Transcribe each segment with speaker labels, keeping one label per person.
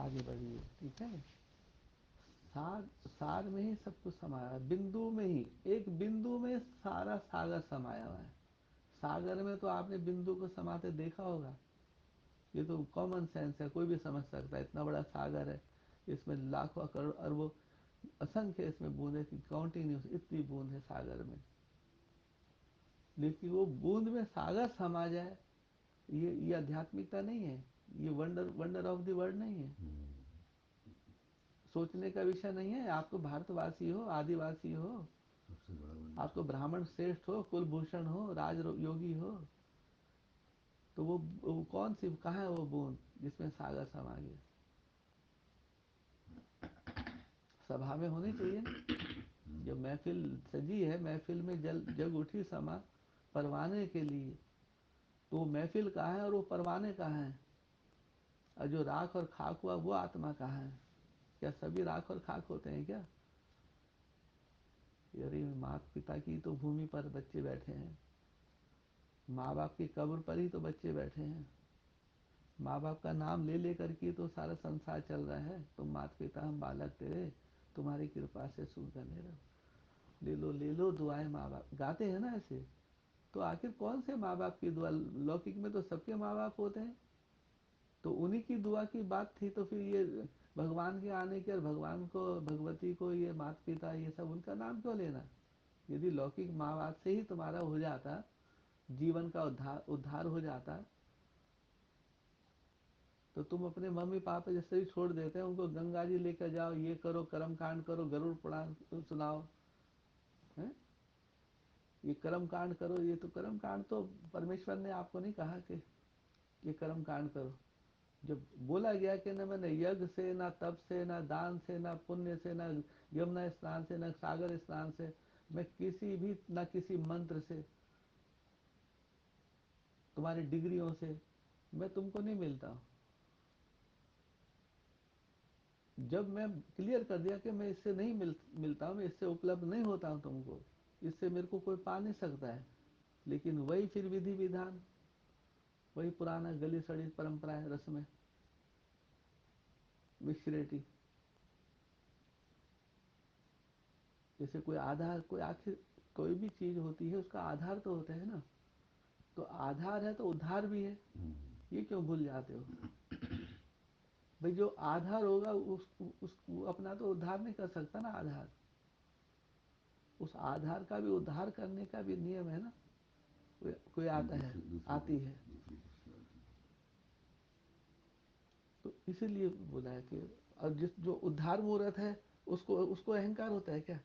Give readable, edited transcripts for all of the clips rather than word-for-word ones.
Speaker 1: आगे बढ़िए, ठीक है। सार, सार में ही सब कुछ समाया है, बिंदु में ही, एक बिंदु में सारा सागर समाया हुआ है। सागर में तो आपने बिंदु को समाते देखा होगा, ये तो कॉमन सेंस है, कोई भी समझ सकता है। इतना बड़ा सागर है, इसमें लाखों करोड़ अरबों असंख्य इसमें बूंदे की काउंटिंग नहीं हो सकती, इतनी बूंद है सागर में। लेकिन वो बूंद में सागर समा जाए, ये आध्यात्मिकता नहीं है, ये wonder wonder of the world नहीं है, सोचने का विषय नहीं है। आप तो भारतवासी हो, आदिवासी हो, आप तो ब्राह्मण श्रेष्ठ हो, कुलभूषण हो, राज योगी हो, तो वो कौन सी, कहाँ है वो बूंद जिसमें सागर समा गया? सभा में होनी चाहिए ना, जब महफिल सजी है, महफिल में जग उठी समा परवाने के लिए, तो वो महफिल कहाँ है और वो परवाने कहाँ है? और जो राख और खाक हुआ वो आत्मा कहाँ है? क्या सभी राख और खाक होते हैं क्या? अरे माता पिता की तो भूमि पर बच्चे बैठे हैं, माँ बाप की कब्र पर ही तो बच्चे बैठे हैं, माँ बाप का नाम ले लेकर के तो सारा संसार चल रहा है। तुम माता पिता हम बालक तेरे, तुम्हारी कृपा से सुनकर ले लो दुआएं माँ बाप, गाते हैं ना ऐसे। तो आखिर कौन से माँ बाप की दुआ? लौकिक में तो सबके माँ बाप होते हैं, तो उन्हीं की दुआ की बात थी, तो फिर ये भगवान के आने के और भगवान को भगवती को ये माता पिता ये सब उनका नाम क्यों लेना? यदि लौकिक माँ बाप से ही तुम्हारा हो जाता, जीवन का उद्धार उद्धार हो जाता, तो तुम अपने मम्मी पापा जैसे ही छोड़ देते हैं, उनको गंगा जी लेकर जाओ, ये करो, कर्म कांड करो, गरुड़ पुराण सुनाओ, है? ये कर्म कांड करो, ये तो कर्म कांड तो परमेश्वर ने आपको नहीं कहा कि ये कर्म कांड करो। जब बोला गया कि न मैंने यज्ञ से, ना तप से, ना दान से, ना पुण्य से, ना यमुना स्नान से, ना सागर स्नान से, मैं किसी भी, ना किसी मंत्र से, तुम्हारी डिग्रियों से मैं तुमको नहीं मिलता हूँ। जब मैं क्लियर कर दिया कि मैं इससे नहीं मिलता हूँ, मैं इससे उपलब्ध नहीं होता हूँ तुमको, इससे मेरे को कोई पा नहीं सकता है, लेकिन वही फिर विधि विधान, वही पुराना गली सड़ी परंपराएं, रस्में, मिश्रेटी। जैसे कोई आधार, कोई आखिर कोई भी चीज होती है उसका आधार तो होता है ना, तो आधार है तो उद्धार भी है, ये क्यों भूल जाते हो? भाई जो आधार होगा उस अपना तो उद्धार नहीं कर सकता ना आधार, उस आधार का भी उद्धार करने का भी नियम है ना। कोई आता है, आती है, तो इसीलिए बोला है कि और जिस जो उद्धार मूर्त है उसको उसको अहंकार होता है क्या?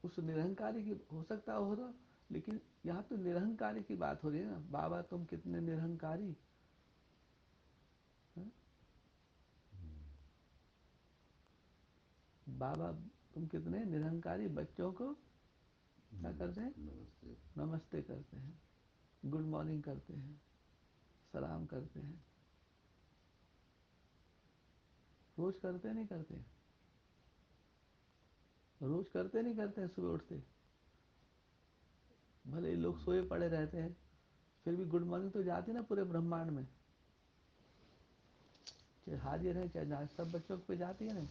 Speaker 1: उस निरहंकारी की हो सकता हो रहा, लेकिन यहाँ तो निरहंकारी की बात हो रही है ना। बाबा तुम कितने निरहंकारी, है? बाबा तुम कितने निरहंकारी, बच्चों को क्या करते हैं? नमस्ते, नमस्ते करते हैं, गुड मॉर्निंग करते हैं, सलाम करते हैं। रोज करते नहीं करते? रोज करते नहीं करते? सुबह उठते भले ही लोग सोए पड़े रहते हैं, फिर भी गुड मॉर्निंग तो जाती ना पूरे ब्रह्मांड में, चाहे हाजिर है चाहे जहाँ, सब बच्चों पे जाती है ना।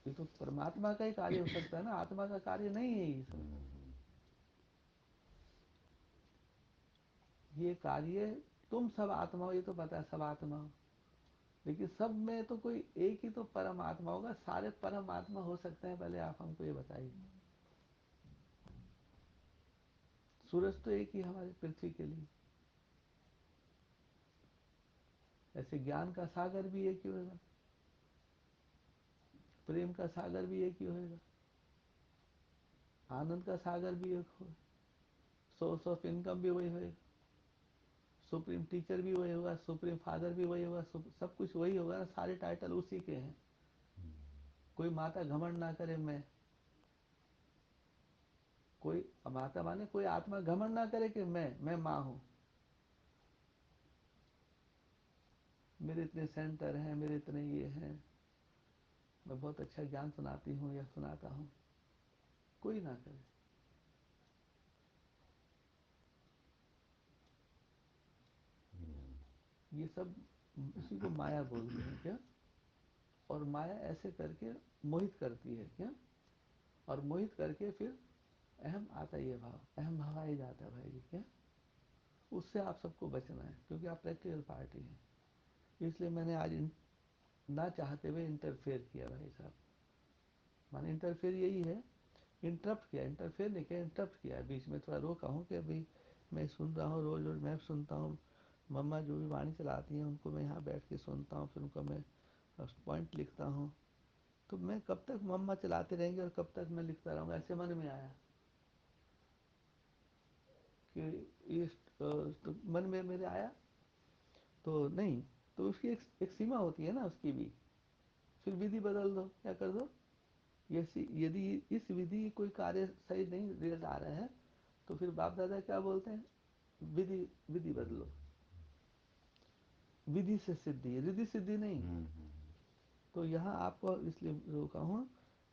Speaker 1: ये तो परमात्मा का ही कार्य हो सकता है ना, आत्मा का कार्य नहीं है ये सब। ये कार्य, तुम सब आत्मा हो ये तो पता है, सब आत्मा हो, लेकिन सब में तो कोई एक ही तो परमात्मा होगा। सारे परमात्मा हो सकते हैं? पहले आप हमको ये बताइए। सूरज तो एक ही हमारे पृथ्वी के लिए, ऐसे ज्ञान का सागर भी एक ही होगा, प्रेम का सागर भी एक ही होगा, आनंद का सागर भी एक होगा, सोर्स ऑफ इनकम भी वही होगा, सुप्रीम टीचर भी वही होगा, सुप्रीम फादर भी वही होगा, सब कुछ वही होगा ना, सारे टाइटल उसी के हैं। कोई माता घमंड ना करे मैं, कोई माता माने कोई आत्मा घमंड ना करे कि मैं माँ हूँ, मेरे इतने सेंटर हैं, मेरे इतने ये हैं, मैं बहुत अच्छा ज्ञान सुनाती हूँ या सुनाता हूँ, कोई ना करे। ये सब इसी को माया बोलते हैं क्या। और माया ऐसे करके मोहित करती है क्या, और मोहित करके फिर अहम आता ही है भाव, अहम भाव आ ही जाता है भाई जी क्या। उससे आप सबको बचना है क्योंकि आप प्रैक्टिकल पार्टी हैं। इसलिए मैंने आज ना चाहते हुए इंटरफेयर किया भाई साहब। माने इंटरफेयर यही है, इंटरप्ट किया, इंटरफेयर नहीं किया, इंटरप्ट किया। बीच में थोड़ा रोका हूँ कि अभी मैं सुन रहा हूँ, रोज रोज मैं सुनता हूँ, मम्मा जो भी वाणी चलाती हैं उनको मैं यहाँ बैठ के सुनता हूँ, फिर उनको मैं पॉइंट लिखता हूँ। तो मैं कब तक मम्मा चलाते रहेंगे और कब तक मैं लिखता रहूँगा, ऐसे मन में आया कि ये तो मन में मेरे आया तो नहीं, तो उसकी एक सीमा होती है ना उसकी भी। फिर विधि बदल दो, क्या कर दो, यदि इस विधि कोई कार्य सही नहीं रिजल्ट आ रहा है तो फिर बाप दादा क्या बोलते हैं, विधि विधि बदलो। विधि से सिद्धि, रिद्धि सिद्धि नहीं। तो यहाँ आपको इसलिए रोका हूँ,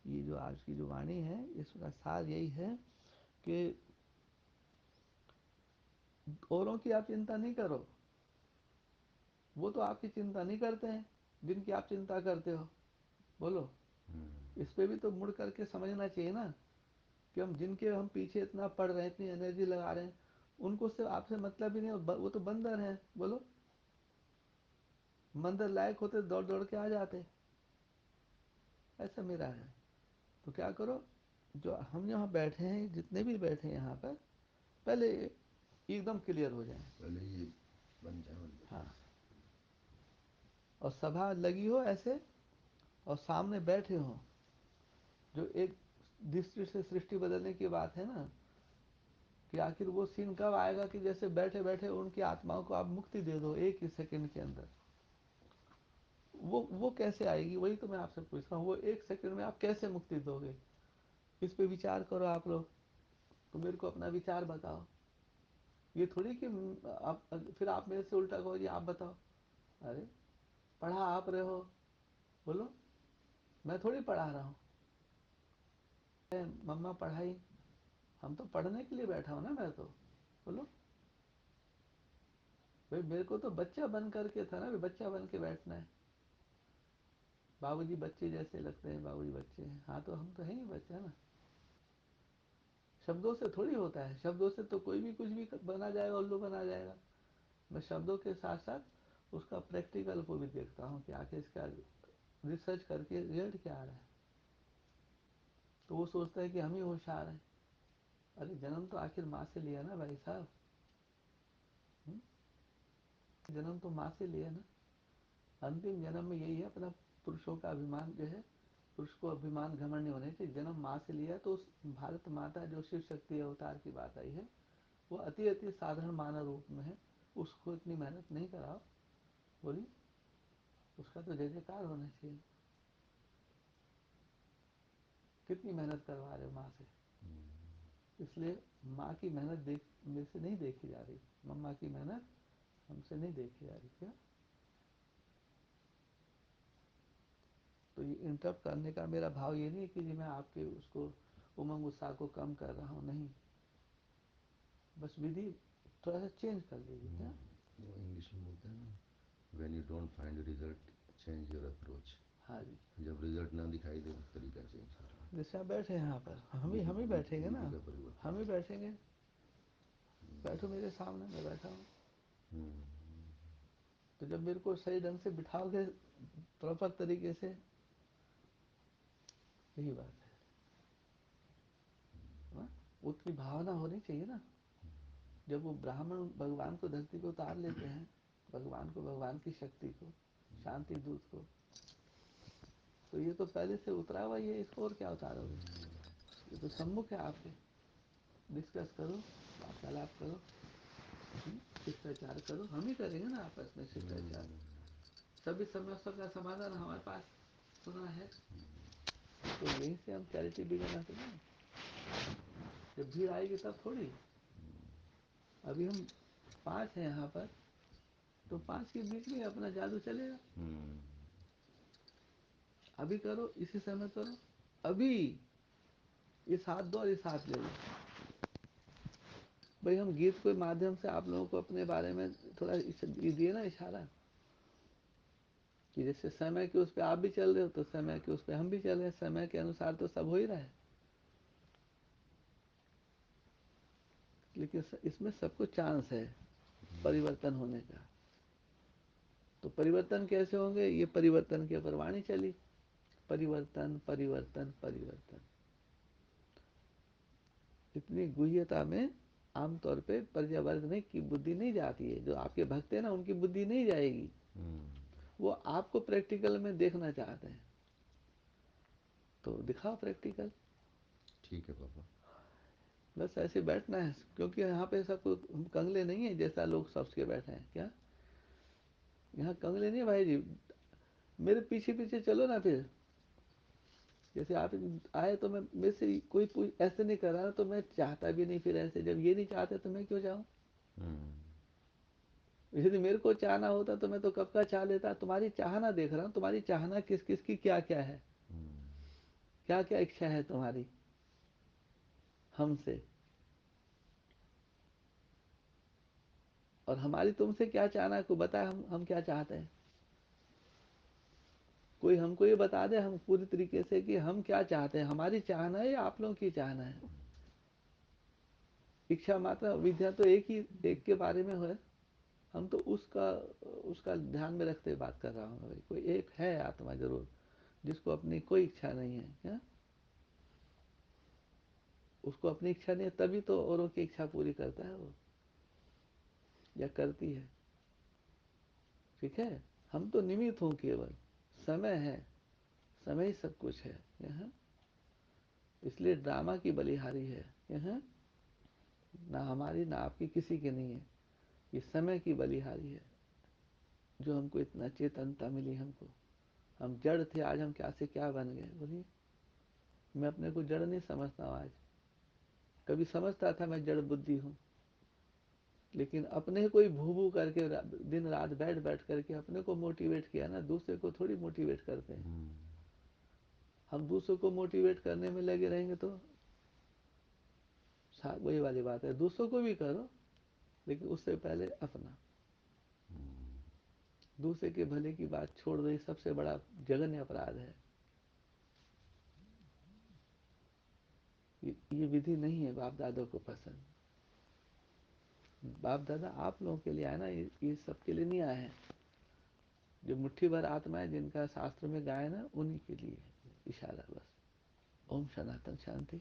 Speaker 1: ये जो आज की जो वाणी है इसका सार यही है कि औरों की आप चिंता नहीं करो, वो तो आपकी चिंता नहीं करते हैं जिनकी आप चिंता करते हो। बोलो, इस पे भी तो मुड़ करके समझना चाहिए ना कि हम जिनके हम पीछे इतना पड़ रहे हैं, इतनी एनर्जी लगा रहे हैं, उनको से आपसे मतलब ही नहीं, वो तो बंदर हैं। बोलो, बंदर लायक होते दौड़ दौड़ के आ जाते। ऐसा मेरा है। तो क्या करो, जो हम यहाँ बैठे हैं, जितने भी बैठे हैं यहाँ पर, पहले एकदम क्लियर हो जाए, पहले ये बन जाए। हाँ, और सभा लगी हो ऐसे, और सामने बैठे हो, जो एक दृष्टि से सृष्टि बदलने की बात है ना, कि आखिर वो सीन कब आएगा कि जैसे बैठे बैठे उनकी आत्माओं को आप मुक्ति दे दो एक ही सेकंड के अंदर। वो कैसे आएगी, वही तो मैं आपसे पूछ रहा हूँ, वो एक सेकंड में आप कैसे मुक्ति दोगे, इस पे विचार करो आप लोग। तो मेरे को अपना विचार बताओ। ये थोड़ी कि आप फिर आप मेरे से उल्टा कहो जी आप बताओ। अरे पढ़ा आप रहे हो, बोलो, मैं थोड़ी पढ़ा रहा हूँ। मम्मा पढ़ाई, हम तो पढ़ने के लिए बैठा हूँ ना मैं तो। बोलो भाई, मेरे को तो बच्चा बन करके था ना, बच्चा बन के बैठना है। बाबूजी बच्चे जैसे लगते हैं, बाबूजी बच्चे हैं, हाँ तो हम तो हैं ही बच्चे ना। शब्दों से थोड़ी होता है, शब्दों से तो कोई भी कुछ भी बना जाएगा, उल्लू बना जाएगा। मैं शब्दों के साथ साथ उसका प्रैक्टिकल को भी देखता हूँ कि आखिर इसका रिसर्च करके रिजल्ट क्या आ रहा है। तो वो सोचता है कि हम ही होशियार हैं। अरे जन्म तो आखिर माँ से लिया ना भाई साहब। जन्म तो माँ से लिया ना। अंतिम जन्म में यही है, अपना पुरुषों का अभिमान जो है, पुरुष को अभिमान घमंड नहीं होने चाहिए। जन्म माँ से लिया तो उस भारत माता जो शिव शक्ति अवतार की बात आई है, वो अति अति साधारण मानव रूप में है। उसको इतनी मेहनत नहीं कराओ, बोली, उसका तो जय जयकार होना चाहिए। कितनी मेहनत करवा रहे हो माँ से। इसलिए माँ की मेहनत देख मेरे से नहीं देखी जा रही, मम्मा की मेहनत हमसे नहीं देखी जा रही क्या। तो ये इंटरप्ट करने का मेरा भाव ये नहीं है कि जी मैं आपके उसको उमंग उत्साह को कम कर रहा हूँ, नहीं, बस विधि थोड़ा सा चेंज कर लीजिए क्या। वो इंग्लिश में बोलते हैं ना, when you don't find result change your approach. हाँ जी, जब रिजल्ट ना दिखाई दे तो तरीका चेंज करो। जैसे आप बैठे हैं यहाँ पर, हम ही बैठेंगे ना, हम ही बैठेंगे। बैठो मेरे सामने, मैं बैठा हूँ। तो जब मेरे को सही ढंग से बिठाओगे प्रॉपर तरीके से, यही बात है ना? उतनी भावना होनी चाहिए ना। जब वो ब्राह्मण भगवान को धरती पे उतार लेते हैं, भगवान को, भगवान की शक्ति को, शांति दूत को, तो ये तो पहले से उतरा हुआ ही है, इसको और क्या उतारोगे। ये तो सम्मुख है आपके। डिस्कस करो, वार्तालाप करो, शिष्टाचार करो, हम ही करेंगे ना आपस में शिष्टाचार। सभी समस्या का समाधान हमारे पास सुना है, तो यहीं से हम चैरिटी बिगिन करना। जब भीड़ आएगी तब थोड़ी। अभी हम 5 हैं यहाँ पर, तो 5 के बीच में अपना जादू चलेगा। अभी करो, इसी समय करो, अभी इस हाथ दो और इस हाथ ले लो। भाई हम गीत के माध्यम से आप लोगों को अपने बारे में थोड़ा ये दिए ना इशारा, कि जैसे समय के उस पे आप भी चल रहे हो तो समय के उस पे हम भी चल रहे हैं, समय के अनुसार तो सब हो ही रहा है। लेकिन इसमें सबको चांस है परिवर्तन होने का। तो परिवर्तन कैसे होंगे, ये परिवर्तन के ऊपर वाणी चली, परिवर्तन परिवर्तन परिवर्तन। इतनी गुह्यता में आमतौर पे पर्यावरण की बुद्धि नहीं जाती है। जो आपके भक्त है ना, उनकी बुद्धि नहीं जाएगी। वो आपको प्रैक्टिकल में देखना चाहते हैं, तो दिखाओ प्रैक्टिकल।
Speaker 2: ठीक है बाबा।
Speaker 1: बस ऐसे बैठना है, क्योंकि यहाँ पे सब कंगले नहीं है जैसा लोग सबस के बैठे हैं। क्या यहाँ कंगले नहीं है भाई जी, मेरे पीछे पीछे चलो ना। फिर जैसे आप आए तो मैं मेरे से कोई ऐसे नहीं कर रहा ना, तो मैं चाहता भी नहीं फिर ऐसे। जब ये नहीं चाहते तो मैं क्यों जाऊं? यदि मेरे को चाहना होता तो मैं तो कब का चाह लेता। तुम्हारी चाहना देख रहा हूँ, तुम्हारी चाहना किस किस की क्या क्या है, क्या क्या इच्छा है तुम्हारी हमसे, और हमारी तुमसे क्या चाहना है, को बताए हम क्या चाहते हैं। कोई हमको ये बता दे हम पूरी तरीके से कि हम क्या चाहते हैं, हमारी चाहना है या आप लोगों की चाहना है। इच्छा मात्रा विद्या तो एक के बारे में है। हम तो उसका उसका ध्यान में रखते बात कर रहा हूँ भाई। कोई एक है आत्मा जरूर जिसको अपनी कोई इच्छा नहीं है। क्या उसको अपनी इच्छा नहीं है, तभी तो औरों की इच्छा पूरी करता है वो, या करती है। ठीक है, हम तो निमित्त हूँ केवल। समय है, समय ही सब कुछ है यहाँ। इसलिए ड्रामा की बलिहारी है यहाँ, ना हमारी ना आपकी किसी की नहीं है। ये समय की बलिहारी है, जो हमको इतना चेतनता मिली हमको। हम जड़ थे, आज हम क्या से क्या बन गए बोलिए। मैं अपने को जड़ नहीं समझता हूँ आज। कभी समझता था मैं जड़ बुद्धि हूँ, लेकिन अपने को ही भू भू करके दिन रात बैठ बैठ करके अपने को मोटिवेट किया ना, दूसरे को थोड़ी मोटिवेट करते हैं। हम दूसरों को मोटिवेट करने में लगे रहेंगे तो वही वाली बात है, दूसरों को भी करो लेकिन उससे पहले अपना। दूसरे के भले की बात छोड़ दो, ये सबसे बड़ा जघन्य अपराध है। ये विधि नहीं है बाप दादों को पसंद। बाप दादा आप लोगों के लिए आए ना, ये सबके लिए नहीं आए हैं। जो मुट्ठी भर आत्मा है जिनका शास्त्र में गायन है, उन्हीं के लिए इशारा बस। ओम सनातन शांति।